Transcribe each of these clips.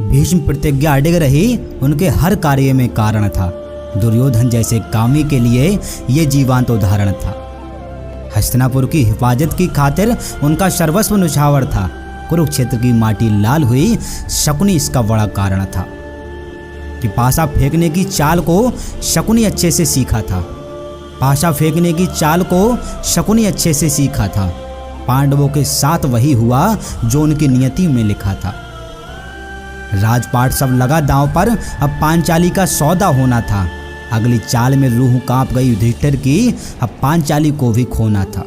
भीष्म प्रतिज्ञा अडिग रही उनके हर कार्य में कारण था। दुर्योधन जैसे कामी के लिए ये जीवंत उदाहरण था। हस्तिनापुर की हिफाजत की खातिर उनका सर्वस्व न्यौछावर था। कुरुक्षेत्र की माटी लाल हुई, शकुनी इसका बड़ा कारण था। कि पासा फेंकने की चाल को शकुनी अच्छे से सीखा था। पासा फेंकने की चाल को शकुनी अच्छे से सीखा था। पांडवों के साथ वही हुआ जो उनकी नियति में लिखा था। राजपाट सब लगा दांव पर, अब पांचाली का सौदा होना था। अगली चाल में रूह कांप गई युधिष्ठिर की, अब पांचाली को भी खोना था।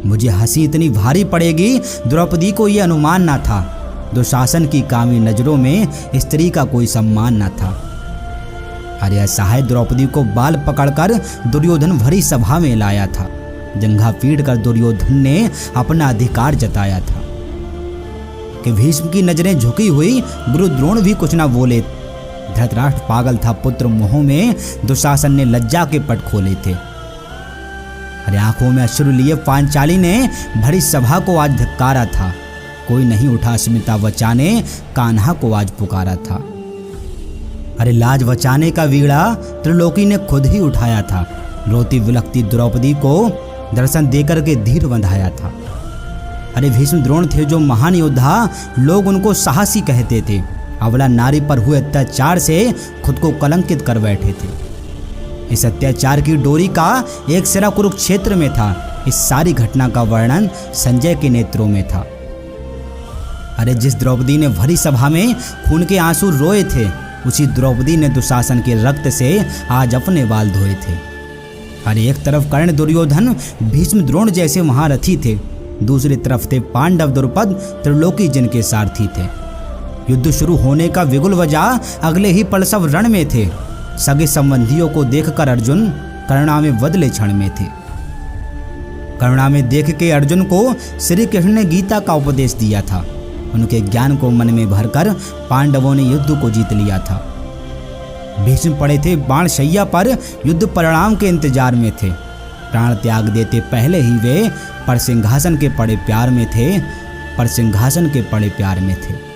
मुझे हंसी इतनी भारी पड़ेगी, द्रौपदी को यह अनुमान न था। दुशासन की कामी नजरों में स्त्री का कोई सम्मान न था। अरे असहाय द्रौपदी को बाल पकड़कर दुर्योधन भरी सभा में लाया था। जंघा पीटकर दुर्योधन ने अपना अधिकार जताया था। कि भीष्म की नजरें झुकी हुई, गुरु द्रोण भी कुछ न बोले। धृतराष्ट्र पागल था पुत्र मोह में, दुशासन ने लज्जा के पट खोले थे। अरे आंखों में अश्रु लिए पांचाली ने भरी सभा को आज धिक्कारा था। कोई नहीं उठा स्मिता बचाने, कान्हा को आज पुकारा था। अरे लाज बचाने का वीड़ा त्रिलोकी ने खुद ही उठाया था। रोती विलखती द्रौपदी को दर्शन देकर के धीर बंधाया था। अरे भीष्म द्रोण थे जो महान योद्धा, लोग उनको साहसी कहते थे। अबला नारी पर हुए अत्याचार से खुद को कलंकित कर बैठे थे। इस अत्याचार की डोरी का एक सिरा कुरुक्षेत्र में था। इस सारी घटना का वर्णन संजय के नेत्रों में था। अरे जिस द्रौपदी ने भरी सभा में खून के आंसू रोए थे, उसी द्रौपदी ने दुशासन के रक्त से आज अपने बाल धोए थे। अरे एक तरफ कर्ण दुर्योधन भीष्म द्रोण जैसे महारथी थे, दूसरी तरफ थे पांडव द्रुपद त्रिलोकी जिनके सारथी थे। युद्ध शुरू होने का बिगुल बजा, अगले ही पल सब रण में थे। सगे संबंधियों को देखकर अर्जुन करुणा में बदले क्षण में थे। करुणा में देख के अर्जुन को श्री कृष्ण ने गीता का उपदेश दिया था। उनके ज्ञान को मन में भरकर पांडवों ने युद्ध को जीत लिया था। भीष्म पड़े थे बाण शैया पर, युद्ध परिणाम के इंतजार में थे। प्राण त्याग देते पहले ही वे पर सिंहासन के पड़े प्यार में थे, पर सिंहासन के पड़े प्यार में थे।